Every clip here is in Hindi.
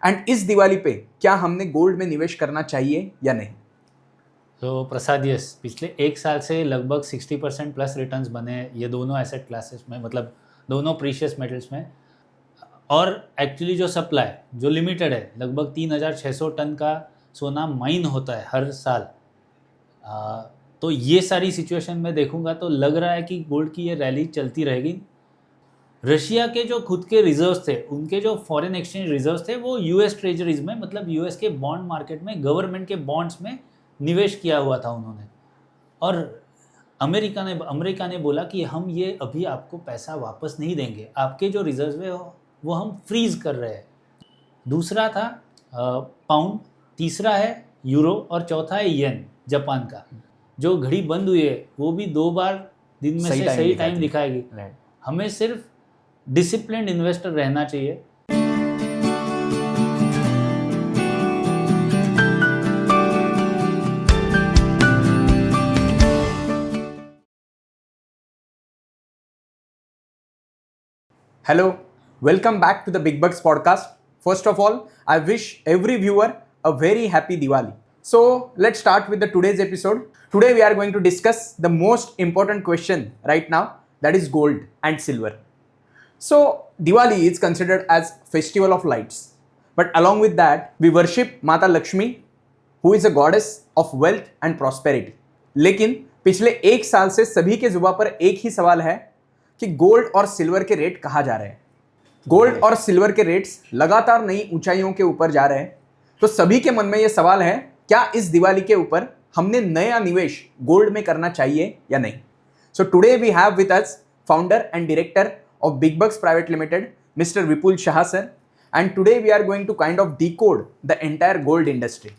एंड इस दिवाली पे क्या हमने गोल्ड में निवेश करना चाहिए या नहीं? तो प्रसाद, यस, पिछले एक साल से लगभग 60% प्लस रिटर्न्स बने हैं ये दोनों एसेट क्लासेस में, मतलब दोनों प्रीशियस मेटल्स में। और एक्चुअली जो सप्लाई जो लिमिटेड है, लगभग 3600 टन का सोना माइन होता है हर साल। तो ये सारी सिचुएशन में देखूंगा तो लग रहा है कि गोल्ड की ये रैली चलती रहेगी। रशिया के जो खुद के रिजर्व्स थे, उनके जो फॉरेन एक्सचेंज रिजर्व्स थे, वो यूएस ट्रेजरीज में, मतलब यूएस के बॉन्ड मार्केट में, गवर्नमेंट के बॉन्ड्स में निवेश किया हुआ था उन्होंने। और अमेरिका ने बोला कि हम ये अभी आपको पैसा वापस नहीं देंगे, आपके जो रिजर्व है वो हम फ्रीज कर रहे हैं। दूसरा था पाउंड, तीसरा है यूरो और चौथा है येन जापान का। जो घड़ी बंद हुई है वो भी 2 बार दिन में से सही टाइम दिखाएगी। हमें सिर्फ डिसिप्लिन्ड इन्वेस्टर रहना चाहिए। Hello, welcome back to the Big Bucks podcast. First of all, I wish every viewer a very happy Diwali. So let's start with the today's episode. Today we are going to discuss the most important question right now, that is gold and silver. So Diwali is considered as festival of lights, but along with that we worship Mata Lakshmi, who is a goddess of wealth and prosperity. लेकिन पिछले एक साल से सभी के जुबान पर एक ही सवाल है कि गोल्ड और सिल्वर के रेट कहाँ जा रहे हैं। गोल्ड और सिल्वर के रेट्स लगातार नई ऊंचाइयों के ऊपर जा रहे हैं। तो सभी के मन में यह सवाल है, क्या इस दिवाली के ऊपर हमने नया निवेश गोल्ड में करना चाहिए या नहीं? So today we have with us founder and director of big bucks private limited, mister Vipul Shah sir, and today we are going to kind of decode the entire gold industry.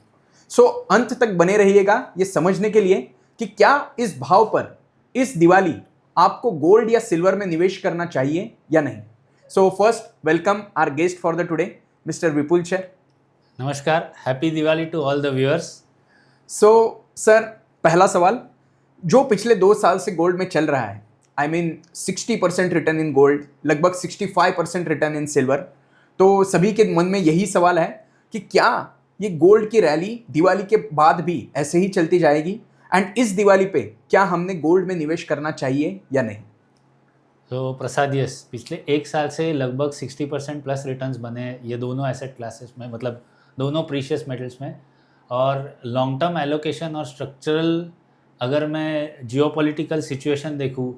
So अंत तक बने रहिएगा ये समझने के लिए कि क्या इस भाव पर इस दिवाली आपको गोल्ड या सिल्वर में निवेश करना चाहिए या नहीं। So first welcome our guest for the today, mister Vipul sir. नमस्कार, happy Diwali to all the viewers. So sir, पहला सवाल, जो पिछले 2 साल से गोल्ड में चल रहा है, I mean 60% return in gold, लगभग 65% रिटर्न इन सिल्वर, तो सभी के मन में यही सवाल है कि क्या ये गोल्ड की रैली दिवाली के बाद भी ऐसे ही चलती जाएगी, एंड इस दिवाली पे क्या हमने गोल्ड में निवेश करना चाहिए या नहीं? तो प्रसाद, यस, पिछले एक साल से लगभग 60% प्लस रिटर्न्स बने हैं ये दोनों एसेट क्लासेस में, मतलब दोनों प्रीशियस मेटल्स में। और लॉन्ग टर्म एलोकेशन और स्ट्रक्चरल, अगर मैं जियोपॉलिटिकल सिचुएशन देखूँ,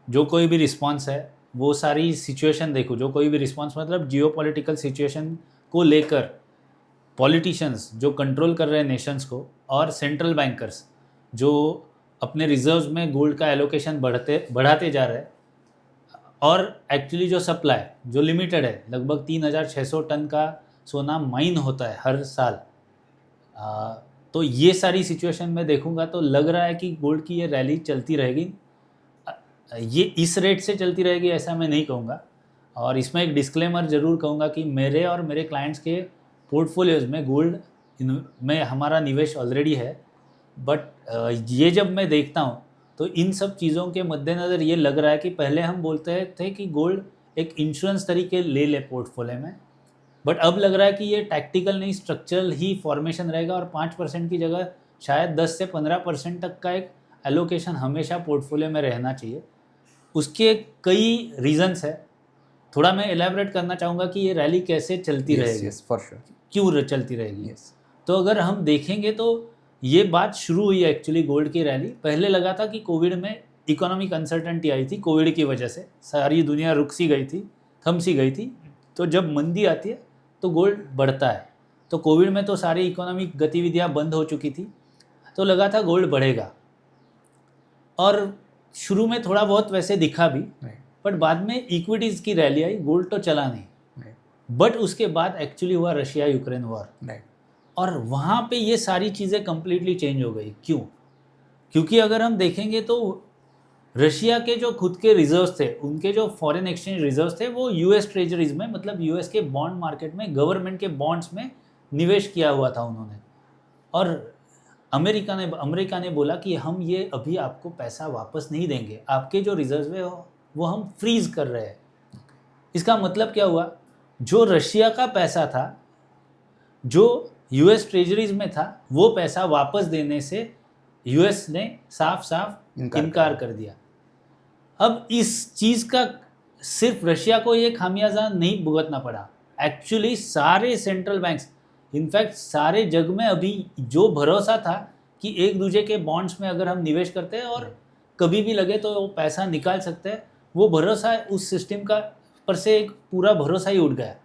जो कोई भी रिस्पांस है, वो सारी सिचुएशन देखूँ, जो कोई भी रिस्पांस मतलब जियोपॉलिटिकल सिचुएशन को लेकर पॉलिटिशियंस जो कंट्रोल कर रहे हैं नेशंस को, और सेंट्रल बैंकर्स जो अपने रिजर्व्स में गोल्ड का एलोकेशन बढ़ाते जा रहे हैं, और एक्चुअली जो सप्लाई जो लिमिटेड है, लगभग 3600 टन का सोना माइन होता है हर साल। तो ये सारी सिचुएशन में देखूंगा तो लग रहा है कि गोल्ड की ये रैली चलती रहेगी। ये इस रेट से चलती रहेगी ऐसा मैं नहीं कहूँगा, और इसमें एक डिस्क्लेमर ज़रूर कहूँगा कि मेरे और मेरे क्लाइंट्स के पोर्टफोलियोज़ में गोल्ड में हमारा निवेश ऑलरेडी है। बट ये जब मैं देखता हूँ तो इन सब चीज़ों के मद्देनज़र ये लग रहा है कि पहले हम बोलते थे कि गोल्ड एक इंश्योरेंस तरीके ले ले पोर्टफोलियो में, बट अब लग रहा है कि ये टैक्टिकल नहीं, स्ट्रक्चरल ही फॉर्मेशन रहेगा, और 5% की जगह शायद 10 से 15% तक का एक एलोकेशन हमेशा पोर्टफोलियो में रहना चाहिए। उसके कई रीजंस है, थोड़ा मैं एलैबोरेट करना चाहूँगा कि ये रैली कैसे चलती रहेगी, फॉर श्योर, क्यों चलती रहेगी। तो अगर हम देखेंगे तो ये बात शुरू हुई है एक्चुअली गोल्ड की रैली। पहले लगा था कि कोविड में इकोनॉमिक अनसर्टेनिटी आई थी, कोविड की वजह से सारी दुनिया रुक सी गई थी, थम सी गई थी। तो जब मंदी आती है तो गोल्ड बढ़ता है। तो कोविड में तो सारी इकोनॉमिक गतिविधियां बंद हो चुकी थी, तो लगा था गोल्ड बढ़ेगा, और शुरू में थोड़ा बहुत वैसे दिखा भी, बट बाद में इक्विटीज़ की रैली आई, गोल्ड तो चला नहीं। बट उसके बाद एक्चुअली हुआ रशिया यूक्रेन वॉर, और वहाँ पे ये सारी चीज़ें कम्प्लीटली चेंज हो गई। क्यों? क्योंकि अगर हम देखेंगे तो रशिया के जो खुद के रिजर्व्स थे, उनके जो फॉरेन एक्सचेंज रिजर्व्स थे, वो यूएस ट्रेजरीज में, मतलब यूएस के बॉन्ड मार्केट में, गवर्नमेंट के बॉन्ड्स में निवेश किया हुआ था उन्होंने। और अमेरिका ने बोला कि हम ये अभी आपको पैसा वापस नहीं देंगे, आपके जो रिजर्व है वो हम फ्रीज कर रहे हैं। इसका मतलब क्या हुआ? जो रशिया का पैसा था जो यूएस ट्रेजरीज में था वो पैसा वापस देने से यूएस ने साफ साफ इनकार कर दिया। अब इस चीज़ का सिर्फ रशिया को ये खामियाजा नहीं भुगतना पड़ा, एक्चुअली सारे सेंट्रल बैंक्स, इनफैक्ट सारे जग में अभी जो भरोसा था कि एक दूसरे के बॉन्ड्स में अगर हम निवेश करते हैं और कभी भी लगे तो वो पैसा निकाल सकते हैं, वो भरोसा उस सिस्टम का पर से एक पूरा भरोसा ही उठ गया।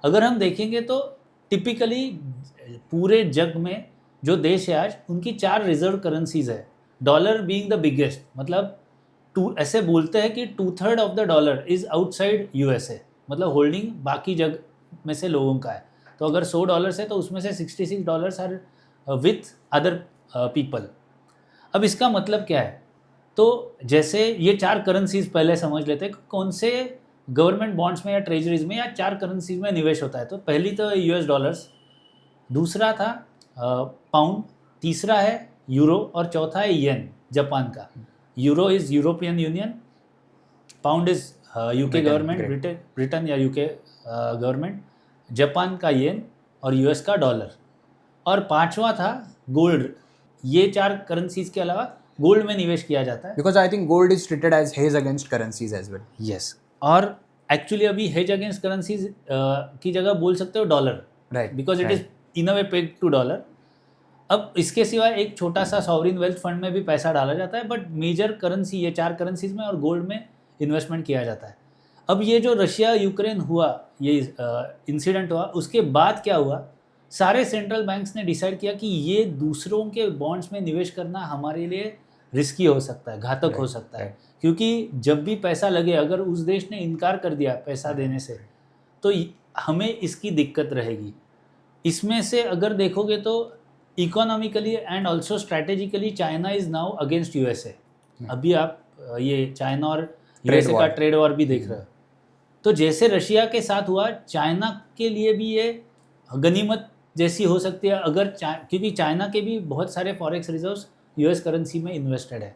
अगर हम देखेंगे तो टिपिकली पूरे जग में जो देश है आज, उनकी 4 रिजर्व करेंसीज है, डॉलर बीइंग द बिगेस्ट, मतलब ऐसे बोलते हैं कि 2/3 of the dollar is outside USA, मतलब होल्डिंग बाकी जग में से लोगों का है। तो अगर $100 है तो उसमें से $66 आर विथ अदर पीपल। अब इसका मतलब क्या है, तो जैसे ये 4 करेंसीज पहले समझ लेते हैं कौन से गवर्नमेंट बॉन्ड्स में या ट्रेजरीज में या 4 करेंसीज में निवेश होता है। तो पहली तो यूएस डॉलर्स, दूसरा था पाउंड, तीसरा है यूरो और चौथा है येन जापान का। Euro is European union, pound is UK government, Britain या यूके गवर्नमेंट, जापान का येन और यूएस का डॉलर, और पांचवा था गोल्ड। ये 4 करेंसीज के अलावा गोल्ड में निवेश किया जाता है, because I think gold is treated as hedge against currencies as well. Yes, और एक्चुअली अभी हेज अगेंस्ट करेंसीज की जगह बोल सकते हो dollar, right, because it is in a way peg to dollar. अब इसके सिवा एक छोटा सा सॉवरिन वेल्थ फंड में भी पैसा डाला जाता है, बट मेजर करेंसी ये 4 करेंसीज में और गोल्ड में इन्वेस्टमेंट किया जाता है। अब ये जो रशिया यूक्रेन हुआ, ये इंसिडेंट हुआ, उसके बाद क्या हुआ, सारे सेंट्रल बैंक्स ने डिसाइड किया कि ये दूसरों के बॉन्ड्स में निवेश करना हमारे लिए रिस्की हो सकता है, घातक हो सकता है, क्योंकि जब भी पैसा लगे, अगर उस देश ने इनकार कर दिया पैसा देने से, तो हमें इसकी दिक्कत रहेगी। इसमें से अगर देखोगे तो economically and also strategically China is now against USA. अभी आप ये चाइना और यूएसए का ट्रेड वॉर भी देख रहे हो। तो जैसे रशिया के साथ हुआ, चाइना के लिए भी ये गनीमत जैसी हो सकती है, अगर क्योंकि चाइना के भी बहुत सारे फॉरेक्स रिजर्व्स यूएस करेंसी में इन्वेस्टेड है।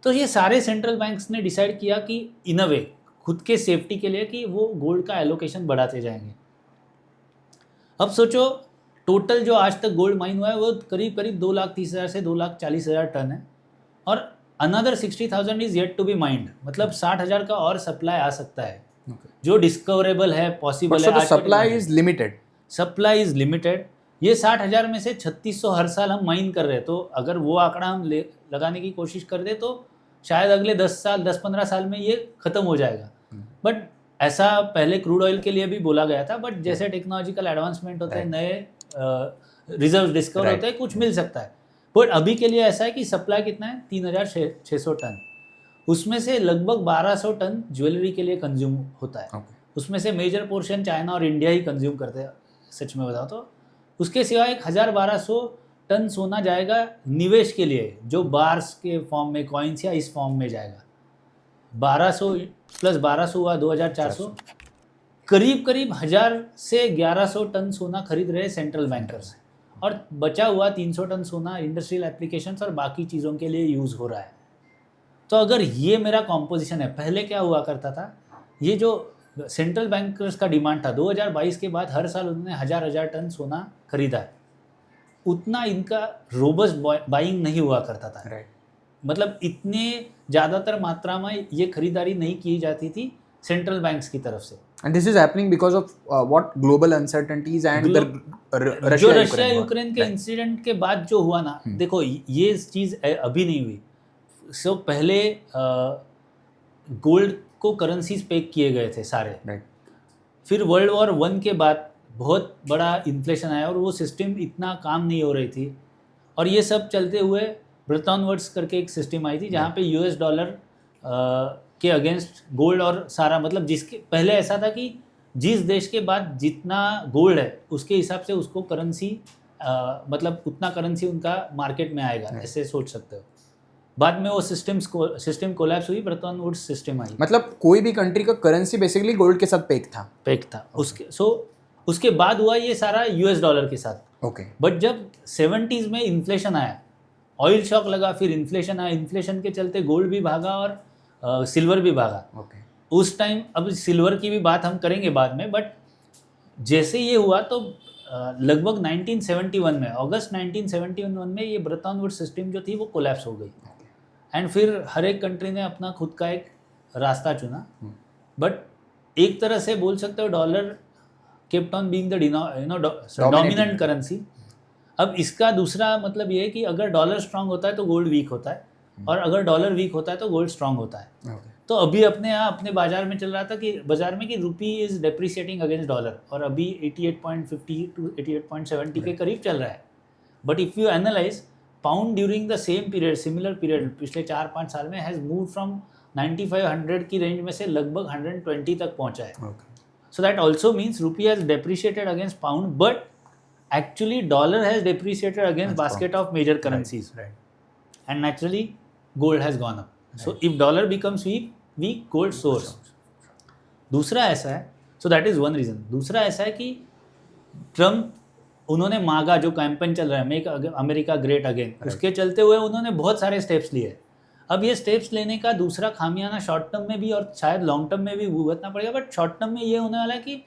तो ये सारे सेंट्रल बैंक्स ने डिसाइड किया कि इन अ वे खुद के सेफ्टी के लिए कि वो गोल्ड का एलोकेशन बढ़ाते जाएंगे। अब सोचो, टोटल जो आज तक गोल्ड माइन हुआ है वो करीब करीब 2,30,000 से 2,40,000 टन है, और another 60,000 is yet to be mined, मतलब 60,000 का और सप्लाई आ सकता है, जो डिस्कवरेबल है, पॉसिबल है। Supply is limited, supply is limited. ये 60,000 में से 3600 हर साल हम माइन कर रहे हैं, तो अगर वो आंकड़ा हम लगाने की कोशिश कर दे तो शायद अगले 10-15 साल में ये ख़त्म हो जाएगा। बट ऐसा पहले क्रूड ऑयल के लिए भी बोला गया था, बट जैसे टेक्नोलॉजिकल एडवांसमेंट होते हैं, नए रिजर्व डिस्कवर होते हैं, कुछ मिल सकता है। बट अभी के लिए ऐसा है कि सप्लाई कितना है, 3,600 टन, उसमें से लगभग 1,200 टन ज्वेलरी के लिए कंज्यूम होता है। उसमें से मेजर पोर्शन चाइना और इंडिया ही कंज्यूम करते हैं, सच में बताओ तो। उसके सिवा 1,000-1,200 टन सोना जाएगा निवेश के लिए, जो बार्स के फॉर्म में, कॉइन्स या इस फॉर्म में जाएगा। 1200 प्लस 1200 हुआ 2,400, करीब करीब 1,000 से 1,100 टन सोना खरीद रहे सेंट्रल बैंकर्स, और बचा हुआ 300 टन सोना इंडस्ट्रियल एप्लीकेशंस और बाकी चीज़ों के लिए यूज़ हो रहा है। तो अगर ये मेरा कॉम्पोजिशन है, पहले क्या हुआ करता था, ये जो सेंट्रल बैंकर्स का डिमांड था, 2022 के बाद हर साल उन्होंने 1,000 टन सोना खरीदा है, उतना इनका रोबस्ट बाइंग नहीं हुआ करता था। मतलब इतने ज़्यादातर मात्रा में ये खरीदारी नहीं की जाती थी सेंट्रल बैंक्स की तरफ से। And this is happening because of what global uncertainties and जो Russia रशिया यूक्रेन के इंसिडेंट के बाद जो हुआ ना, देखो ये चीज़ अभी नहीं हुई। सो पहले गोल्ड को करेंसीज पेक किए गए थे सारे, फिर वर्ल्ड वॉर 1 के बाद बहुत बड़ा इन्फ्लेशन आया और वो सिस्टम इतना काम नहीं हो रही थी, और ये सब चलते हुए ब्रेटन वुड्स करके एक सिस्टम आई थी जहाँ पे यूएस डॉलर के अगेंस्ट गोल्ड और सारा, मतलब जिसके पहले ऐसा था कि जिस देश के बाद जितना गोल्ड है उसके हिसाब से उसको करेंसी, मतलब उतना करेंसी उनका मार्केट में आएगा, ऐसे सोच सकते हो। बाद में वो सिस्टम कोलैप्स हुई, ब्रेटन वुड्स सिस्टम आई। मतलब कोई भी कंट्री का करेंसी बेसिकली गोल्ड के साथ पेक था। उसके बाद हुआ ये सारा यूएस डॉलर के साथ। ओके। बट जब 70s में इन्फ्लेशन आया, ऑयल शॉक लगा, फिर इन्फ्लेशन आया, इन्फ्लेशन के चलते गोल्ड भी भागा और सिल्वर भी भागा। उस टाइम, अब सिल्वर की भी बात हम करेंगे बाद में, बट जैसे ये हुआ तो लगभग 1971 में, अगस्त 1971 में ये ब्रेटन वुड्स सिस्टम जो थी वो कोलैप्स हो गई एंड फिर हर एक कंट्री ने अपना खुद का एक रास्ता चुना. बट एक तरह से बोल सकते हो dollar kept on being the dominant currency. अब इसका दूसरा मतलब ये है कि अगर डॉलर स्ट्रांग होता है तो गोल्ड वीक होता है, और अगर डॉलर वीक होता है तो गोल्ड स्ट्रांग होता है. तो अभी अपने बाजार में चल रहा था कि रूपी इज डेप्रिसिएटिंग अगेंस्ट डॉलर, और अभी 88.50 टू 88.70 के करीब चल रहा है. But if you analyse pound during the same period, similar period पिछले 4-5 साल में हैज़ मूव फ्रॉम 95-100 की रेंज में से लगभग 120 तक पहुंचा है. सो दैट ऑल्सो मीन्स रूपी has depreciated against pound, but actually dollar has depreciated against basket of major currencies, and naturally gold has gone up. So if dollar becomes weak gold soars. दूसरा ऐसा है, so that is one reason. दूसरा ऐसा है कि ट्रम्प उन्होंने मांगा, जो कैंपेन चल रहा है मेक अमेरिका ग्रेट अगेन, उसके चलते हुए उन्होंने बहुत सारे स्टेप्स लिए. अब ये स्टेप्स लेने का दूसरा खामियाना शॉर्ट टर्म में भी और शायद लॉन्ग टर्म में भी भुगतना पड़ेगा. बट शॉर्ट टर्म में ये होने वाला है कि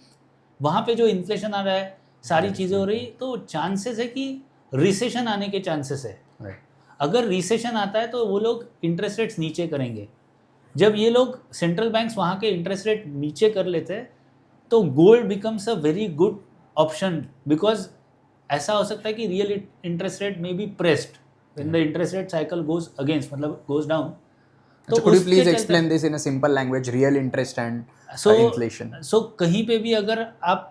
वहाँ पे जो इन्फ्लेशन आ रहा है, सारी चीज़ें हो रही, तो चांसेस है कि रिसेशन आने के चांसेस है. अगर रिसेशन आता है तो वो लोग इंटरेस्ट रेट्स नीचे करेंगे. जब ये लोग सेंट्रल बैंक्स वहाँ के इंटरेस्ट रेट नीचे कर लेते हैं तो gold becomes a very good option, because ऐसा हो सकता है कि real interest rate may be pressed when the interest rate cycle goes against, मतलब गोज डाउन. तो could you please explain this in a simple language, real interest and inflation? So कहीं पे भी अगर आप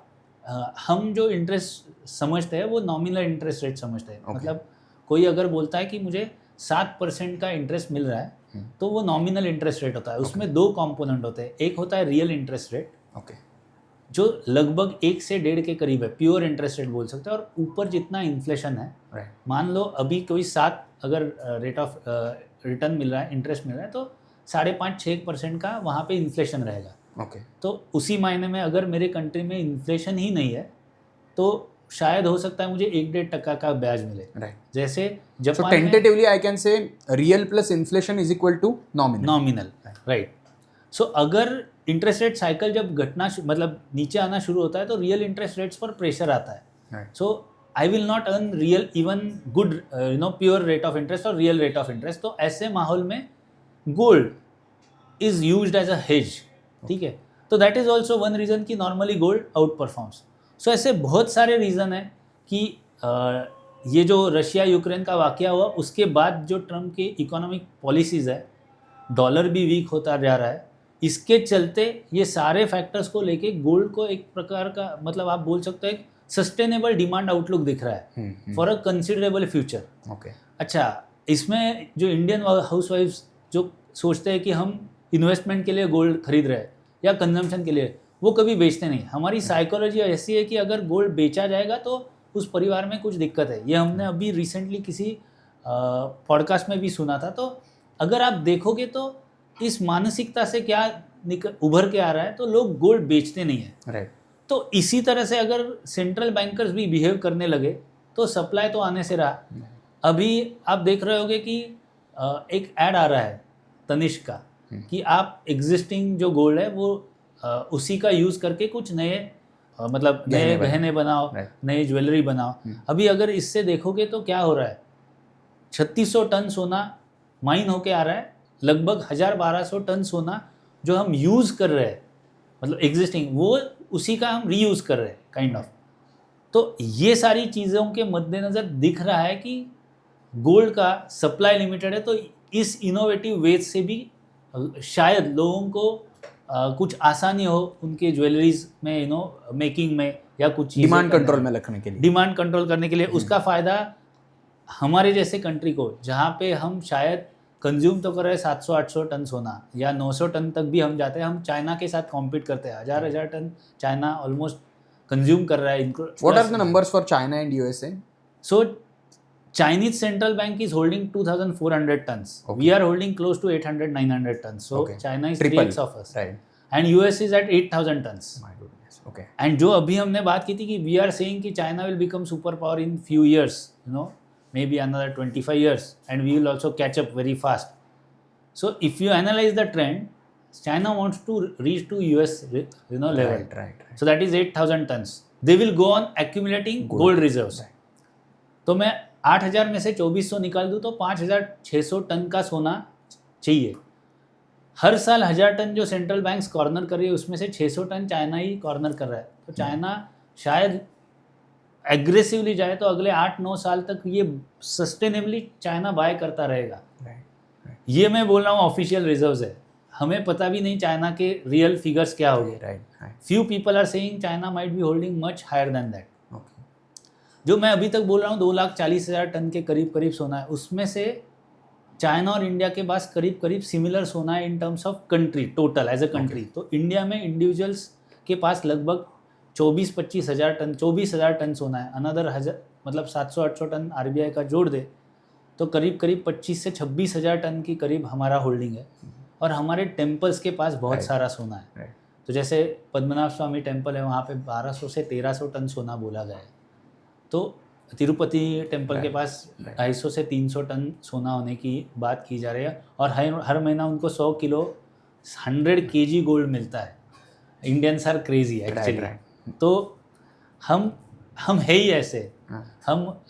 हम जो इंटरेस्ट समझते हैं वो नॉमिनल इंटरेस्ट रेट समझते हैं. मतलब कोई अगर बोलता है कि मुझे 7% का इंटरेस्ट मिल रहा है तो वो नॉमिनल इंटरेस्ट रेट होता है. उसमें दो कंपोनेंट होते हैं. एक होता है रियल इंटरेस्ट रेट, जो लगभग 1 से 1.5 के करीब है, प्योर इंटरेस्ट रेट बोल सकते हैं. और ऊपर जितना इन्फ्लेशन है, मान लो अभी कोई 7 अगर रेट ऑफ रिटर्न मिल रहा है, इंटरेस्ट मिल रहा है, तो 5.5-6% का वहाँ पे इन्फ्लेशन रहेगा. तो उसी मायने में अगर मेरे कंट्री में इन्फ्लेशन ही नहीं है तो शायद हो सकता है मुझे 1-1.5% का ब्याज मिले. जैसे जापान में tentatively I can say real plus inflation is equal to nominal. Right. So अगर इंटरेस्ट रेट साइकिल जब घटना मतलब नीचे आना शुरू होता है तो रियल इंटरेस्ट रेट्स पर प्रेशर आता है. So I will not earn real even good pure rate of interest और रियल रेट ऑफ इंटरेस्ट. तो ऐसे माहौल में gold is used as a hedge. ठीक है. तो that is also one reason कि normally gold outperforms. So ऐसे बहुत सारे रीज़न है कि ये जो रशिया यूक्रेन का वाक़या हुआ उसके बाद जो ट्रम्प की इकोनॉमिक पॉलिसीज़ है, डॉलर भी वीक होता जा रहा है. इसके चलते ये सारे फैक्टर्स को लेके गोल्ड को एक प्रकार का मतलब आप बोल सकते हो एक सस्टेनेबल डिमांड आउटलुक दिख रहा है फॉर अ कंसिडरेबल फ्यूचर. अच्छा, इसमें जो इंडियन हाउसवाइफ्स जो सोचते हैं कि हम इन्वेस्टमेंट के लिए गोल्ड खरीद रहे हैं या कंजम्पशन के लिए, वो कभी बेचते नहीं. हमारी साइकोलॉजी ऐसी है कि अगर गोल्ड बेचा जाएगा तो उस परिवार में कुछ दिक्कत है. ये हमने अभी रिसेंटली किसी पॉडकास्ट में भी सुना था. तो अगर आप देखोगे तो इस मानसिकता से क्या उभर के आ रहा है, तो लोग गोल्ड बेचते नहीं है. तो इसी तरह से अगर सेंट्रल बैंकर्स भी बिहेव करने लगे तो सप्लाई तो आने से रहा. अभी आप देख रहे होगे कि एक ऐड आ रहा है तनिष्क का कि आप एग्जिस्टिंग जो गोल्ड है वो उसी का यूज़ करके कुछ नए मतलब नए गहने बनाओ, नई ज्वेलरी बनाओ. अभी अगर इससे देखोगे तो क्या हो रहा है, 3600 टन सोना माइन होके आ रहा है. लगभग 1000-1200 टन सोना जो हम यूज़ कर रहे हैं मतलब एग्जिस्टिंग, वो उसी का हम रीयूज़ कर रहे हैं काइंड ऑफ. तो ये सारी चीज़ों के मद्देनज़र दिख रहा है कि गोल्ड का सप्लाई लिमिटेड है. तो इस इनोवेटिव वेज से भी शायद लोगों को कुछ आसानी हो उनके ज्वेलरीज में मेकिंग में या कुछ डिमांड कंट्रोल में रखने के लिए, डिमांड कंट्रोल करने के लिए. उसका फ़ायदा हमारे जैसे कंट्री को, जहाँ पे हम शायद कंज्यूम तो कर रहे हैं 700-800 टन सोना या 900 टन तक भी हम जाते हैं. हम चाइना के साथ कॉम्पीट करते हैं. 1000 टन चाइना ऑलमोस्ट कंज्यूम कर रहा है. What are the numbers for China and USA? So Chinese central bank is holding 2,400 tons. We are holding close to 800-900 tons. So China is 3x of us. And US is at 8,000 tons. My goodness. Okay. And जो अभी हमने बात की थी कि we are saying कि China will become superpower in few years, maybe another 25 years, and we will also catch up very fast. So if you analyze the trend, China wants to reach to US level. Right. So that is 8,000 tons. They will go on accumulating gold reserves. तो मैं 8,000 में से 2,400 निकाल दूँ तो 5,600 टन का सोना चाहिए। हर साल 1,000 टन जो सेंट्रल बैंक्स कॉर्नर कर रही है उसमें से 600 टन चाइना ही कॉर्नर कर रहा है। तो चाइना शायद एग्रेसिवली जाए तो अगले 8-9 साल तक ये सस्टेनेबली चाइना बाय करता रहेगा। ये मैं बोल रहा हूँ ऑफिशियल रिजर्व्स है, हमें पता भी नहीं चाइना के रियल फिगर्स क्या हो गए। Few people are saying China might be holding much higher than that. जो मैं अभी तक बोल रहा हूँ 2,40,000 टन के करीब करीब सोना है, उसमें से चाइना और इंडिया के पास करीब करीब सिमिलर सोना है in terms of country total as a country. तो इंडिया में इंडिविजुअल्स के पास लगभग 24-25,000 टन 24,000 टन सोना है। अनदर मतलब 700-800 टन आरबीआई का जोड़ दे तो करीब करीब 25 से 26,000 टन की करीब हमारा होल्डिंग है। और हमारे टेम्पल्स के पास बहुत सारा सोना है। तो जैसे पद्मनाभ स्वामी टेम्पल है, वहाँ पे 1200 से 1300 टन सोना बोला गया है। तो तिरुपति टेम्पल के पास 250 से 300 टन सोना होने की बात की जा रही है। और हर महीना उनको 100 किलो 100 kg गोल्ड मिलता है। Indians are crazy actually. तो हम है ही ऐसे, हम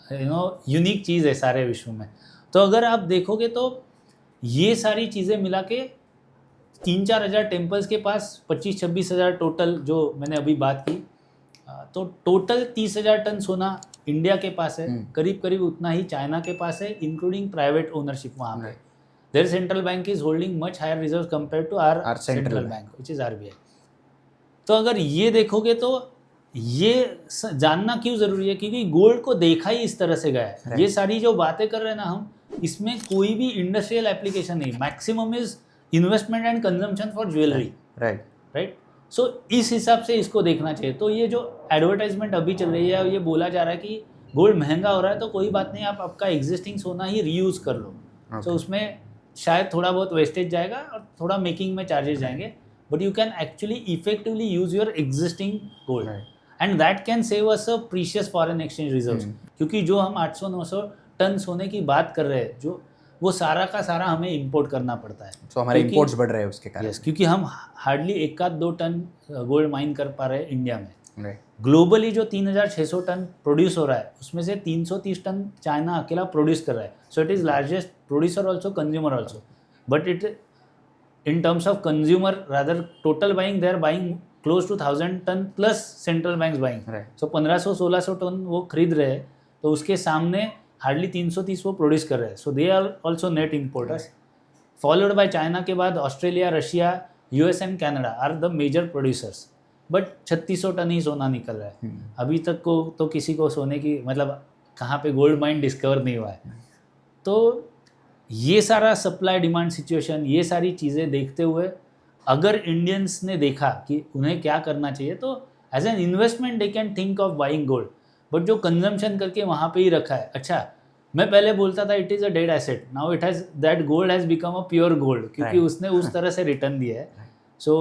यूनिक चीज़ है सारे विश्व में। तो अगर आप देखोगे तो ये सारी चीज़ें मिला के 3-4 हज़ार टेम्पल्स के पास 25-26 हज़ार टोटल जो मैंने अभी बात की, तो टोटल 30,000 टन सोना इंडिया के पास है। करीब करीब उतना ही चाइना के पास है, इंक्लूडिंग प्राइवेट ओनरशिप वहाँ पे। There central bank is holding much higher reserve compare to our central bank which is RBI. तो अगर ये देखोगे तो ये जानना क्यों ज़रूरी है, क्योंकि गोल्ड को देखा ही इस तरह से गया है। ये सारी जो बातें कर रहे हैं ना हम, इसमें कोई भी इंडस्ट्रियल एप्लीकेशन नहीं, maximum is investment and consumption for jewellery. Right. So इस हिसाब से इसको देखना चाहिए। तो ये जो एडवर्टाइजमेंट अभी चल रही है, ये बोला जा रहा है कि गोल्ड महंगा हो रहा है, तो कोई बात नहीं, आप आपका एग्जिस्टिंग सोना ही रीयूज कर लो। तो उसमें शायद थोड़ा बहुत वेस्टेज जाएगा और थोड़ा मेकिंग में चार्जेस जाएंगे, but you can actually effectively use your existing gold and that can save us a precious foreign exchange reserves. क्योंकि जो हम 800-900 टन सोने की बात कर रहे हैं, जो वो सारा का सारा हमें इंपोर्ट करना पड़ता है। तो हमारे इंपोर्ट्स बढ़ रहे हैं उसके कारण। क्योंकि हम हार्डली 1-2 टन गोल्ड माइन कर पा रहे हैं इंडिया में। ग्लोबली जो 3,600 टन प्रोड्यूस हो रहा है, उसमें से 330 टन चाइना अकेला प्रोड्यूस कर रहा है। So it is largest producer also, consumer also, but it in terms of consumer rather total buying they are buying close to 1,000 ton plus central banks buying. So 1,500-1,600 ton वो खरीद रहे हैं, तो उसके सामने हार्डली 330 वो प्रोड्यूस कर रहे हैं। So they are also net importers, followed by China के बाद Australia, Russia, US and Canada are the major producers. But 3,600 ton ही सोना निकल रहा है। अभी तक को तो किसी को सोने की मतलब कहाँ पे गोल्ड माइन डिस्कवर नहीं हुआ है। तो ये सारा सप्लाई डिमांड सिचुएशन, ये सारी चीज़ें देखते हुए अगर इंडियंस ने देखा कि उन्हें क्या करना चाहिए, तो as an investment they can think of buying gold. But जो कंजम्पशन करके वहाँ पे ही रखा है, अच्छा मैं पहले बोलता था it is a dead asset, now it has that gold has become a pure gold, क्योंकि उसने उस तरह से रिटर्न दिया है। सो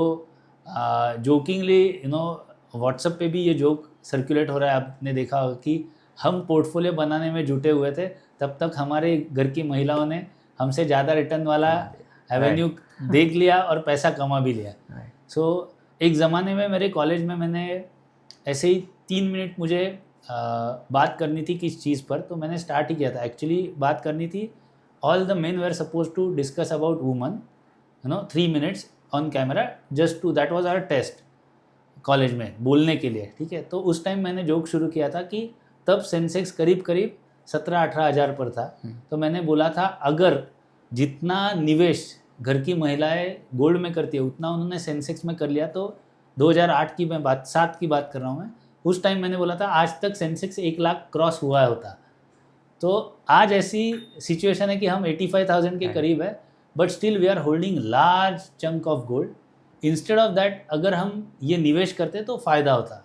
जोकिंगली व्हाट्सएप पे भी ये जोक सर्कुलेट हो रहा है, आपने देखा हो कि हम पोर्टफोलियो बनाने में जुटे हुए थे, तब तक हमारे घर की महिलाओं ने हमसे ज़्यादा रिटर्न वाला एवेन्यू देख लिया और पैसा कमा भी लिया। सो एक ज़माने में मेरे कॉलेज में मैंने ऐसे ही 3 मिनट मुझे बात करनी थी किस चीज़ पर, तो मैंने स्टार्ट ही किया था। एक्चुअली बात करनी थी, all the men were suppose to discuss about woman, 3 minutes on camera, just to that was our test college में बोलने के लिए, ठीक है। तो उस टाइम मैंने जोक शुरू किया था कि तब सेंसेक्स करीब करीब 17-18 हज़ार पर था। तो मैंने बोला था अगर जितना निवेश घर की महिलाएं गोल्ड में करती है उतना उन्होंने सेंसेक्स में कर लिया, तो 2008 की मैं बात 7 की बात कर रहा हूँ मैं, उस टाइम मैंने बोला था आज तक सेंसेक्स 1 लाख क्रॉस हुआ होता। तो आज ऐसी सिचुएशन है कि हम 85,000 के करीब है, but still we are holding large chunk of gold. Instead of that अगर हम ये निवेश करते तो फ़ायदा होता।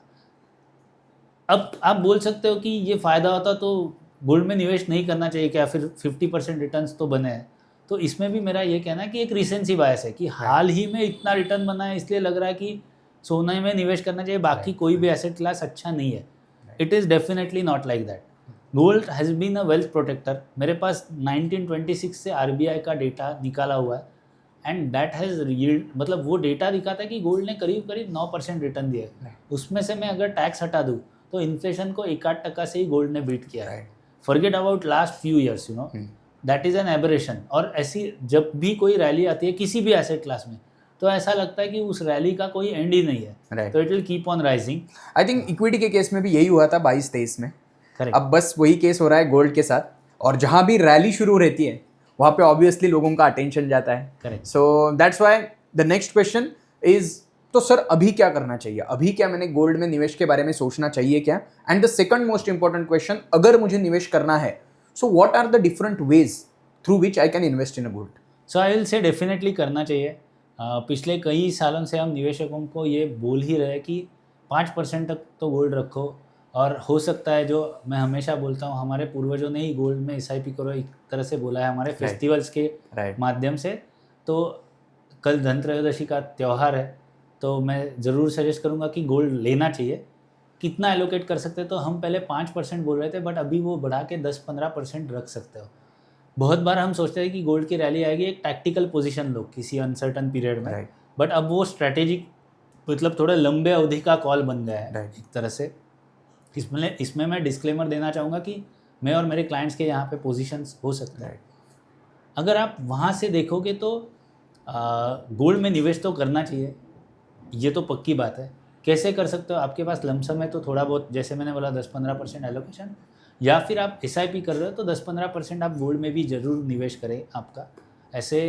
अब आप बोल सकते हो कि ये फ़ायदा होता तो गोल्ड में निवेश नहीं करना चाहिए क्या, फिर 50% रिटर्न्स तो बने हैं। तो इसमें भी मेरा ये कहना है कि एक रिसेंसी बायस है कि हाल ही में इतना रिटर्न बना है, इसलिए लग रहा है कि सोने में निवेश करना चाहिए, बाकी कोई भी एसेट क्लास अच्छा नहीं है। It is definitely not like that. Gold has been a wealth protector. मेरे पास 1926 से आरबीआई का डेटा निकाला हुआ है एंड दैट हैज़ यील्ड, मतलब वो डेटा दिखाता है कि गोल्ड ने करीब करीब 9% रिटर्न दिया है। उसमें से मैं अगर टैक्स हटा दूँ तो इन्फ्लेशन को 1-8% से ही गोल्ड ने बीट किया है. Right. Forget about last few years, you know, that is an aberration. और ऐसी जब भी कोई रैली आती है किसी भी एसेट क्लास में, तो ऐसा लगता है कि उस रैली का कोई एंड ही नहीं है. Right. तो it will keep on rising. I think equity के केस में भी यही हुआ था 22-23 में. करेक्ट. अब बस वही केस हो रहा है गोल्ड के साथ, और जहाँ भी रैली शुरू रहती है वहाँ पे ऑब्वियसली लोगों का अटेंशन जाता है. Correct. So that's why the next question is, तो सर अभी क्या करना चाहिए, अभी क्या मैंने गोल्ड में निवेश के बारे में सोचना चाहिए क्या? And the second most important question, अगर मुझे निवेश करना है, so what are the different ways through which I can invest in a gold? So I will say definitely करना चाहिए. पिछले कई सालों से हम निवेशकों को ये बोल ही रहे कि 5% तक तो गोल्ड रखो, और हो सकता है, जो मैं हमेशा बोलता हूँ, हमारे पूर्वजों ने ही गोल्ड में SIP करो एक तरह से बोला है हमारे फेस्टिवल्स के माध्यम से. तो कल धनत्रयोदशी का त्यौहार है, तो मैं ज़रूर सजेस्ट करूँगा कि गोल्ड लेना चाहिए. कितना एलोकेट कर सकते हैं, तो हम पहले 5% बोल रहे थे, बट अभी वो बढ़ा के 10-15% रख सकते हो. बहुत बार हम सोचते हैं कि गोल्ड की रैली आएगी, एक टैक्टिकल पोजीशन लो किसी अनसर्टन पीरियड में, बट अब वो स्ट्रैटेजिक, मतलब थोड़ा लंबे अवधि का कॉल बन गया है एक तरह से. इसमें मैं डिस्क्लेमर देना चाहूँगा कि मैं और मेरे क्लाइंट्स के यहाँ पे पोजीशंस हो सकते हैं. अगर आप वहाँ से देखोगे तो गोल्ड में निवेश तो करना चाहिए, ये तो पक्की बात है. कैसे कर सकते हो? आपके पास लमसम है तो थोड़ा बहुत, जैसे मैंने बोला 10-15% एलोकेशन, या फिर आप SIP कर रहे हो तो 10-15% आप गोल्ड में भी ज़रूर निवेश करें आपका. ऐसे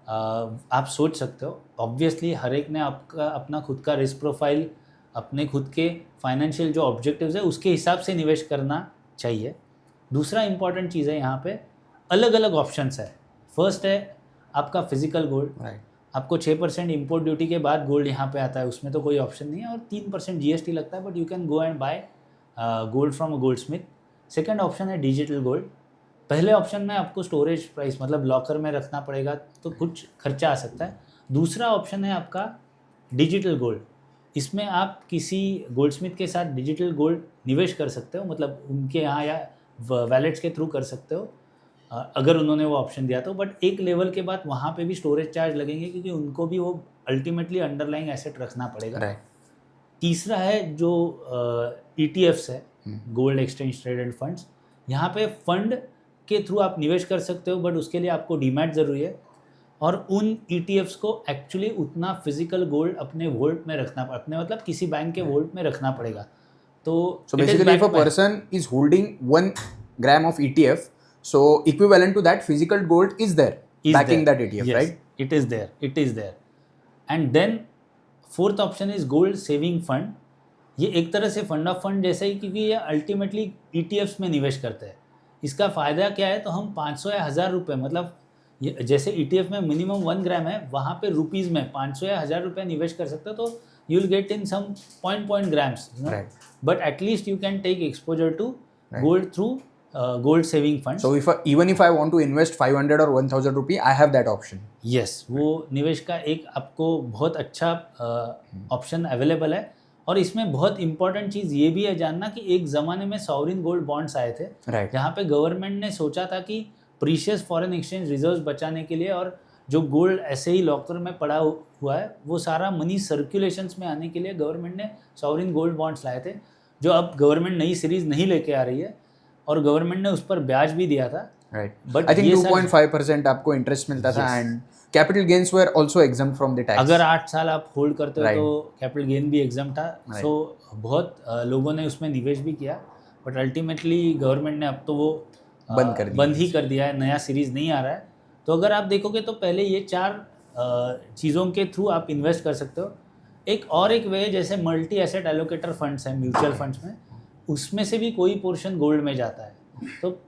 आप सोच सकते हो. ऑब्वियसली हर एक ने आपका अपना खुद का रिस्क प्रोफाइल, अपने खुद के फाइनेंशियल जो ऑब्जेक्टिव्स है उसके हिसाब से निवेश करना चाहिए. दूसरा इंपॉर्टेंट चीज़ है, यहाँ पे अलग अलग ऑप्शंस है. फर्स्ट है आपका फिजिकल गोल्ड. आपको 6% इम्पोर्ट ड्यूटी के बाद गोल्ड यहाँ पे आता है, उसमें तो कोई ऑप्शन नहीं है, और 3% GST लगता है, but you can go and buy gold from a goldsmith. Second option है डिजिटल गोल्ड. पहले ऑप्शन में आपको स्टोरेज प्राइस, मतलब लॉकर में रखना पड़ेगा, तो कुछ खर्चा आ सकता है. दूसरा ऑप्शन है आपका डिजिटल गोल्ड. इसमें आप किसी गोल्ड स्मिथ के साथ डिजिटल गोल्ड निवेश कर सकते हो, मतलब उनके यहाँ या वैलेट्स के थ्रू कर सकते हो अगर उन्होंने वो ऑप्शन दिया तो. बट एक लेवल के बाद वहाँ पे भी स्टोरेज चार्ज लगेंगे, क्योंकि उनको भी वो अल्टीमेटली अंडरलाइंग एसेट रखना पड़ेगा. तीसरा है जो ETFs है, गोल्ड एक्सचेंज ट्रेडेड फंड्स. यहाँ पे फंड के थ्रू आप निवेश कर सकते हो, बट उसके लिए आपको डीमैट ज़रूरी है, और उन ETFs को एक्चुअली उतना फिजिकल गोल्ड अपने वोल्ट में रखना, अपने मतलब किसी बैंक के वोल्ट में रखना पड़ेगा. तो basically if a person is holding 1 gram of ETF, so equivalent to that physical gold is there backing that ETF, yes, right? It is there. And then fourth option is gold saving fund. ये एक तरह से फंड ऑफ फंड जैसे ही, क्योंकि ये अल्टीमेटली ETFs में निवेश करते हैं. इसका फ़ायदा क्या है, तो हम 500 या 1000 रुपये, मतलब ये जैसे ETF में मिनिमम 1 ग्राम है, वहाँ पे रुपीज़ में 500 या 1000 रुपये निवेश कर सकते हो, तो you will get in some point grams, but at least you can take exposure to gold through gold saving fund. So even if I want to invest 500 or 1000 rupee, I have that option. Yes, वो निवेश का एक आपको बहुत अच्छा ऑप्शन अवेलेबल है. और इसमें बहुत इंपॉर्टेंट चीज़ ये भी है जानना कि एक ज़माने में सॉवरिन गोल्ड बॉन्ड्स आए थे, जहाँ पे गवर्नमेंट ने सोचा था कि प्रीशियस फॉरेन एक्सचेंज रिजर्व्स बचाने के लिए, और जो गोल्ड ऐसे ही लॉकर में पड़ा हुआ है, वो सारा मनी सर्कुलेशंस में आने के लिए गवर्नमेंट ने सॉवरिन गोल्ड बॉन्ड्स लाए थे, जो अब गवर्नमेंट नई सीरीज़ नहीं लेके आ रही है, और गवर्नमेंट ने उस पर ब्याज भी दिया था. बट आई थिंक 2.5% आपको इंटरेस्ट मिलता था, and capital gains were also exempt from the tax. अगर 8 साल आप होल्ड करते हो तो कैपिटल गेन भी एग्जम्प्ट था. सो बहुत लोगों ने उसमें निवेश भी किया, बट अल्टीमेटली गवर्नमेंट ने अब तो वो बंद ही कर दिया है, नया सीरीज़ नहीं आ रहा है. तो अगर आप देखोगे तो पहले ये 4 चीज़ों के थ्रू आप इन्वेस्ट कर सकते हो. एक वे जैसे मल्टी एसेट एलोकेटर फंड्स हैं म्यूचुअल फंड्स में, उसमें से भी कोई पोर्शन गोल्ड में जाता है. तो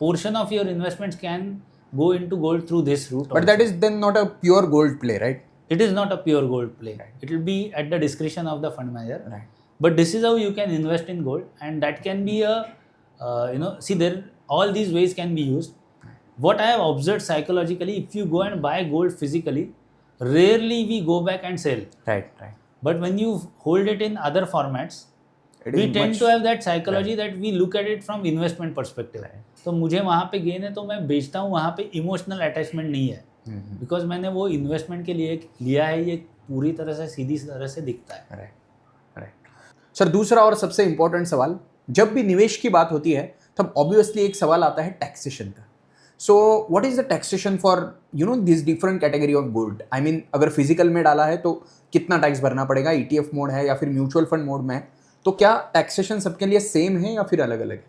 portion of your investments can go into gold through this route. But that is then not a pure gold play, right? It is not a pure gold play. It will be at the discretion of the fund manager. But this is how you can invest in gold, and that can be a see, there all these ways can be used. What I have observed psychologically, if you go and buy gold physically, rarely we go back and sell. Right. But when you hold it in other formats, we tend to have that psychology that we look at it from investment perspective. तो मुझे वहाँ पे गेन है तो मैं बेचता हूँ, वहाँ पे इमोशनल अटैचमेंट नहीं है, बिकॉज मैंने वो इन्वेस्टमेंट के लिए लिया है. ये पूरी तरह से सीधी तरह से दिखता है. सर दूसरा और सबसे इंपॉर्टेंट सवाल, जब भी निवेश की बात होती है तब ऑब्वियसली एक सवाल आता है टैक्सेशन का. So what is the taxation for this different category of gold? I mean अगर फिजिकल में डाला है तो कितना टैक्स भरना पड़ेगा, ETF मोड है या फिर म्यूचुअल फंड मोड में है, तो क्या टैक्सेशन सबके लिए सेम है या फिर अलग अलग है?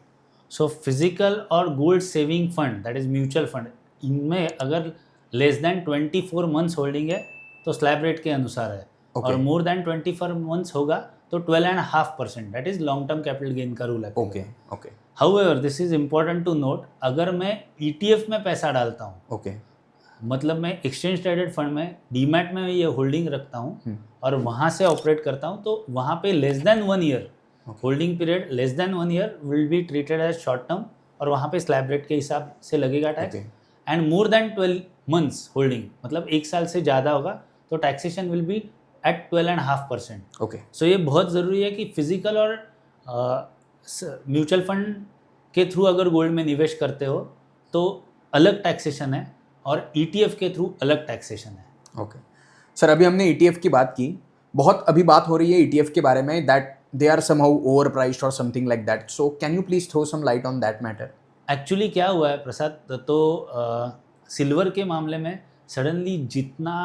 सो फिजिकल और gold saving fund, that is mutual fund, इनमें अगर लेस देन 24 मंथ्स होल्डिंग है तो स्लैब रेट के अनुसार है. Okay. और मोर देन 24 मंथ्स होगा तो 12.5%, that is long term capital gain का रूल है. Okay okay however this is important to note, अगर मैं ETF में पैसा डालता हूँ, ओके मतलब मैं एक्सचेंज ट्रेडेड फंड में डीमैट में ये होल्डिंग रखता हूँ और वहाँ से ऑपरेट करता हूँ, तो वहाँ पे less than 1 year holding period, less than 1 year will be treated as short term और वहाँ पे स्लैब रेट के हिसाब से लगेगा tax. And more than 12 months holding, मतलब 1 साल से ज़्यादा होगा तो taxation will be at 12.5%. Okay. So ये बहुत ज़रूरी है कि फिजिकल और म्यूचुअल फंड के थ्रू अगर गोल्ड में निवेश करते हो तो अलग टैक्सेशन है और ETF के थ्रू अलग टैक्सेशन है. ओके सर, अभी हमने ETF की बात की, बहुत अभी बात हो रही है ETF के बारे में that they are somehow over priced और something like that. So can you please throw some light on that matter? Actually क्या हुआ है प्रसाद, तो सिल्वर के मामले में सडनली जितना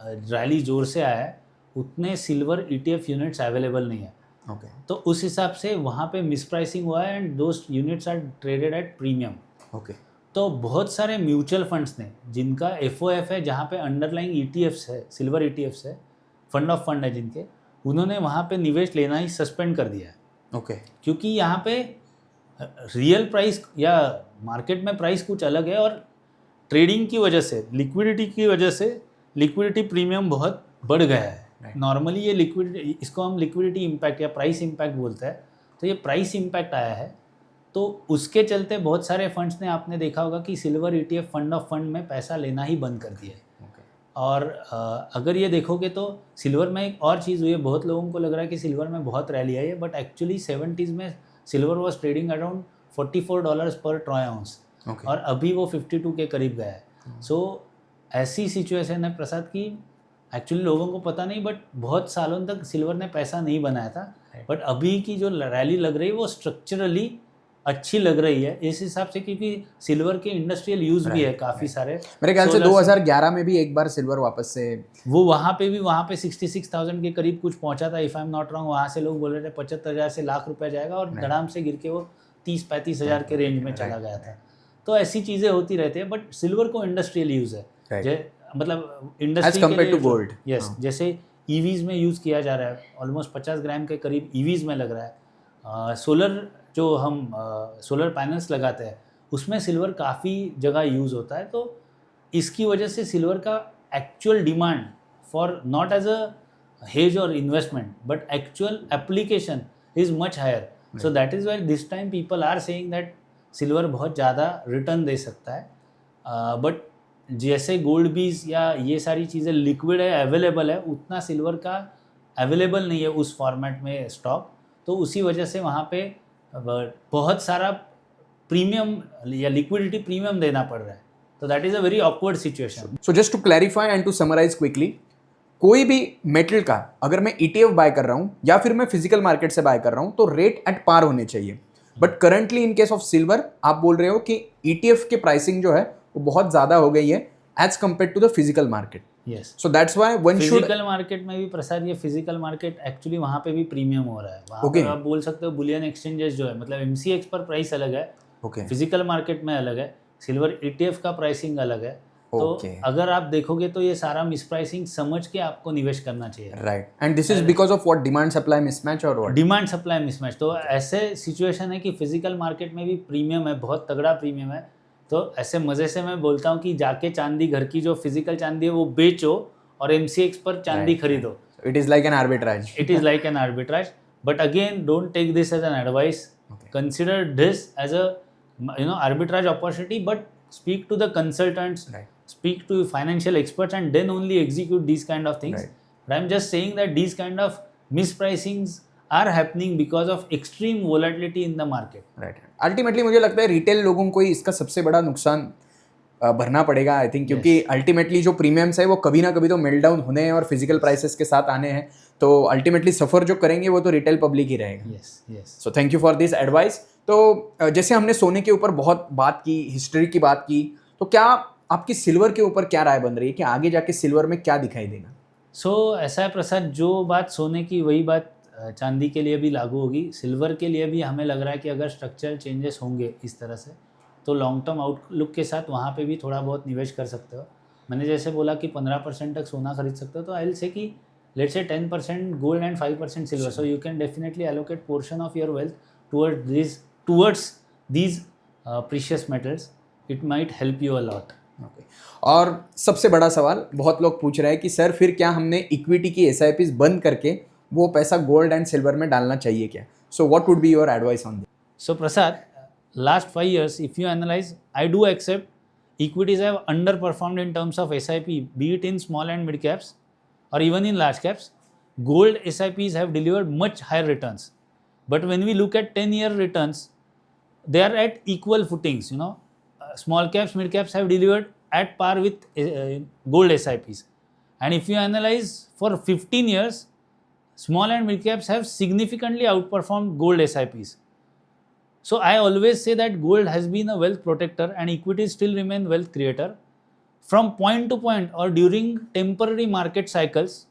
रैली जोर से आया है उतने सिल्वर ETF यूनिट्स अवेलेबल नहीं है. ओके. तो उस हिसाब से वहाँ पे मिसप्राइसिंग हुआ है and those units are traded at premium. Okay. तो बहुत सारे म्यूचुअल फंड्स ने जिनका FOF है, जहाँ पे अंडरलाइंग ETFs है, सिल्वर ETFs है, फंड ऑफ फंड है जिनके, उन्होंने वहाँ पे निवेश लेना ही सस्पेंड कर दिया है. ओके. क्योंकि यहाँ पे रियल प्राइस या मार्केट में प्राइस कुछ अलग है और ट्रेडिंग की वजह से, लिक्विडिटी की वजह से लिक्विडिटी प्रीमियम बहुत बढ़ गया है. नॉर्मली ये लिक्विडिटी, इसको हम लिक्विडिटी इम्पैक्ट या प्राइस इम्पैक्ट बोलते हैं, तो ये प्राइस इम्पैक्ट आया है. तो उसके चलते बहुत सारे फंड्स ने, आपने देखा होगा कि silver ETF fund of fund में पैसा लेना ही बंद कर दिया है. और अगर ये देखोगे तो सिल्वर में एक और चीज़ हुई है, बहुत लोगों को लग रहा है कि सिल्वर में बहुत रैली आई है, बट एक्चुअली 70s में सिल्वर वॉज ट्रेडिंग अराउंड $44 पर ट्रॉय आउंस और अभी वो 52 के करीब गया है. सो ऐसी सिचुएशन है प्रसाद की एक्चुअली लोगों को पता नहीं, बट बहुत सालों तक सिल्वर ने पैसा नहीं बनाया था, बट अभी की जो रैली लग रही है वो स्ट्रक्चरली अच्छी लग रही है इस हिसाब से, क्योंकि सिल्वर के इंडस्ट्रियल यूज भी है काफ़ी सारे. मेरे ख्याल से 2011 में भी एक बार सिल्वर वापस से वो वहाँ पे 66,000 के करीब कुछ पहुँचा था, if I am not wrong. वहाँ से लोग बोल रहे थे 75,000 से लाख रुपया जाएगा और धड़ाम से गिर के वो 30-35 हज़ार के रेंज में चला गया था. तो ऐसी चीज़ें होती रहती है, बट सिल्वर को इंडस्ट्रियल यूज़ है, मतलब इंडस्ट्री के लिए गोल्ड. यस, जैसे EVs में यूज़ किया जा रहा है, ऑलमोस्ट 50 ग्राम के करीब EVs में लग रहा है. सोलर जो हम सोलर पैनल्स लगाते हैं उसमें सिल्वर काफ़ी जगह यूज़ होता है. तो इसकी वजह से सिल्वर का actual demand for not as a hedge और investment but actual application is much higher. So that is why this time people are saying that silver बहुत ज़्यादा रिटर्न दे सकता है. बट जैसे गोल्ड बीज या ये सारी चीज़ें लिक्विड है, अवेलेबल है, उतना सिल्वर का अवेलेबल नहीं है उस फॉर्मेट में स्टॉक. तो उसी वजह से वहाँ पे बहुत सारा प्रीमियम या लिक्विडिटी प्रीमियम देना पड़ रहा है. तो that is a very awkward situation. So just to clarify and to summarise quickly, कोई भी मेटल का अगर मैं ETF बाय कर रहा हूँ या फिर मैं फिजिकल मार्केट से बाय कर रहा हूँ तो रेट एट पार होने चाहिए. But currently in case of silver आप बोल रहे हो कि ETF के प्राइसिंग जो है वो बहुत ज़्यादा हो गई है as compare to the physical market. Yes. So that's why one should, physical market में भी प्रसाद, ये फिजिकल मार्केट एक्चुअली वहाँ पे भी प्रीमियम हो रहा है. वहाँ पे आप बोल सकते हो बुलियन एक्सचेंजेस जो है, मतलब MCX पर प्राइस अलग है, फिजिकल मार्केट में अलग है, सिल्वर ETF का प्राइसिंग अलग है. तो अगर आप देखोगे तो ये सारा मिसप्राइसिंग समझ के आपको निवेश करना चाहिए. Right. And this is because of what, demand supply mismatch और व्हाट? Demand supply mismatch. तो ऐसे सिचुएशन है कि फिजिकल मार्केट में भी प्रीमियम है, बहुत तगड़ा प्रीमियम है. तो ऐसे मज़े से मैं बोलता हूँ कि जाके चांदी, घर की जो फिजिकल चांदी है वो बेचो और MCX पर चांदी खरीदो. It is like an arbitrage. It is like an arbitrage. But again don't take this as an advice. Consider this as a arbitrage opportunity, but speak to the consultants, speak to financial experts, and then only execute these kind of things. But I'm just saying that these kind of mispricings are happening because of extreme volatility in the market. Right. Ultimately मुझे लगता है रिटेल लोगों को ही इसका सबसे बड़ा नुकसान भरना पड़ेगा आई थिंक, क्योंकि अल्टीमेटली जो प्रीमियम्स है वो कभी ना कभी तो मेल्ट डाउन होने हैं और फिजिकल प्राइसेस के साथ आने हैं, तो अल्टीमेटली सफ़र जो करेंगे वो तो रिटेल पब्लिक ही रहेगा. Yes yes. So thank you for this advice. तो जैसे हमने सोने के ऊपर बहुत बात की, हिस्ट्री की बात की, तो क्या आपकी सिल्वर के ऊपर क्या राय बन रही है कि आगे जाके सिल्वर में क्या दिखाई देगा? सो ऐसा है प्रसाद, जो बात सोने की वही बात चांदी के लिए भी लागू होगी. सिल्वर के लिए भी हमें लग रहा है कि अगर स्ट्रक्चरल चेंजेस होंगे इस तरह से, तो लॉन्ग टर्म आउटलुक के साथ वहाँ पे भी थोड़ा बहुत निवेश कर सकते हो. मैंने जैसे बोला कि 15% तक सोना खरीद सकते हो, तो आई विल से कि let's say 10% gold and 5% silver. So you can definitely allocate portion of your wealth towards these precious metals. It might help you a lot. Okay. और सबसे बड़ा सवाल बहुत लोग पूछ रहे हैं कि सर फिर क्या हमने इक्विटी की SIPs बंद करके वो पैसा गोल्ड एंड सिल्वर में डालना चाहिए क्या? So what would be your advice on this? So Prasad, last 5 years, if you analyze, I do accept equities have underperformed in terms of SIP, be it in small and mid caps or even in large caps. Gold SIPs have delivered much higher returns. But when we look at 10-year returns, they are at equal footings. You know, small caps, mid caps have delivered at par with gold SIPs. And if you analyze for 15 years, small and mid caps have significantly outperformed gold SIPs. So I always say that gold has been a wealth protector and equities still remain wealth creator. From point to point or during temporary market cycles,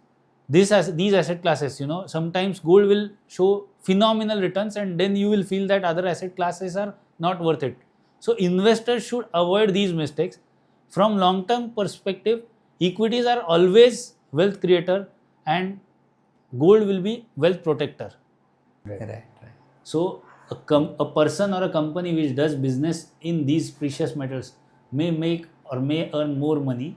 these asset classes, you know, sometimes gold will show phenomenal returns and then you will feel that other asset classes are not worth it. So investors should avoid these mistakes. From long term perspective, equities are always wealth creator and gold will be wealth protector. Right. So a person or a company which does business in these precious metals may make or may earn more money.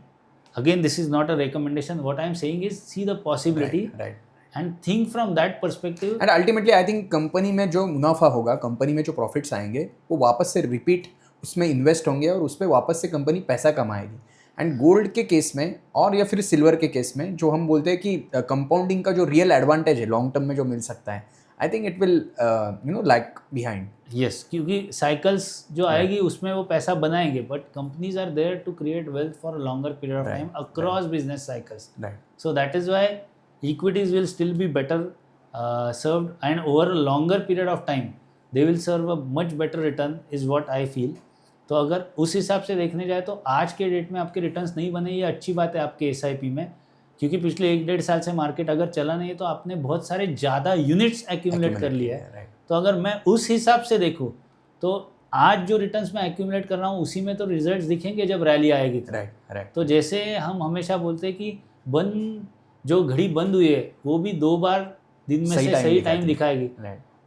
Again, this is not a recommendation. What I am saying is see the possibility Right. and think from that perspective. And ultimately I think company में जो मुनाफा होगा, कंपनी में जो प्रॉफिट्स आएंगे, वो वापस से रिपीट उसमें इन्वेस्ट होंगे और उस पर वापस से कंपनी पैसा कमाएगी. एंड गोल्ड के केस में और या फिर सिल्वर के केस में जो हम बोलते हैं कि कंपाउंडिंग का जो रियल एडवांटेज है लॉन्ग टर्म में जो मिल सकता है, I think it will lag behind. Yes, क्योंकि साइकिल्स जो आएगी उसमें वो पैसा बनाएंगे, but companies are there to create wealth for a longer period of time across business cycles. So that is why equities will still be better served, and over a longer period of time they will serve a much better return is what I feel. तो अगर उस हिसाब से देखने जाए तो आज के डेट में आपके रिटर्न्स नहीं बने, ये अच्छी बात है आपके SIP में, क्योंकि पिछले 1-1.5 साल से मार्केट अगर चला नहीं है तो आपने बहुत सारे ज़्यादा यूनिट्स एक्यूमुलेट कर लिए है. तो अगर मैं उस हिसाब से देखूँ तो आज जो रिटर्न्स मैं एक्यूमुलेट कर रहा हूँ उसी में तो रिजल्ट्स दिखेंगे जब रैली आएगी. तो जैसे हम हमेशा बोलते हैं कि जो घड़ी बंद हुई है वो भी 2 बार दिन में से सही टाइम दिखाएगी.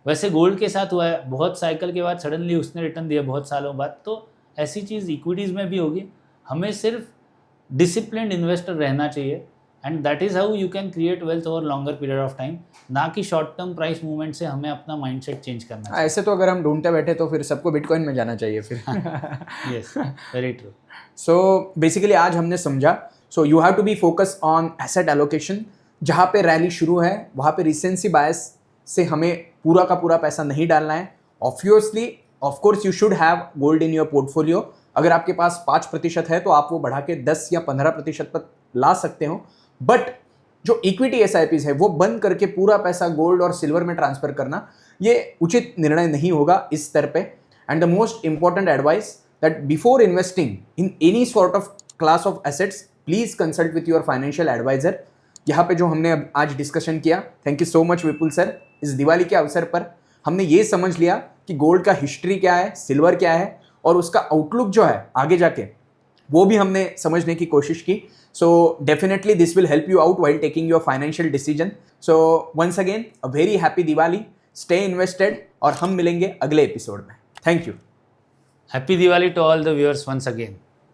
वैसे गोल्ड के साथ हुआ है, बहुत साइकिल के बाद सडनली उसने रिटर्न दिया बहुत सालों बाद. तो ऐसी चीज़ इक्विटीज़ में भी होगी. हमें सिर्फ डिसिप्लिन्ड इन्वेस्टर रहना चाहिए and that is how you can create wealth over longer period of time, ना कि शॉर्ट टर्म प्राइस मूवमेंट से हमें अपना माइंडसेट चेंज करना चाहिए. ऐसे तो अगर हम ढूंढते बैठे तो फिर सबको बिटकॉइन में जाना चाहिए फिर. Yes, very true. So basically आज हमने समझा, so you have to be focus on asset allocation. जहाँ पे रैली शुरू है वहाँ पे रिसेंसी बायस से हमें पूरा का पूरा पैसा नहीं डालना है. Obviously of course you should have gold in your portfolio. अगर आपके पास 5% है तो आप वो बढ़ा के 10 या 15% तक ला सकते हो. बट जो इक्विटी SIPs है वो बंद करके पूरा पैसा गोल्ड और सिल्वर में ट्रांसफर करना ये उचित निर्णय नहीं होगा इस स्तर पे. And the most important advice that before investing in any sort of class of assets please consult with your financial advisor. यहाँ पे जो हमने आज डिस्कशन किया, thank you so much Vipul sir. इस दिवाली के अवसर पर हमने ये समझ लिया कि गोल्ड का हिस्ट्री क्या है, सिल्वर क्या है और उसका आउटलुक जो है आगे जाके वो भी हमने समझने की कोशिश की. So definitely this will help you out while taking your financial decision. So once again a very happy Diwali. Stay invested और हम मिलेंगे अगले एपिसोड में. Thank you. Happy Diwali to all the viewers once again.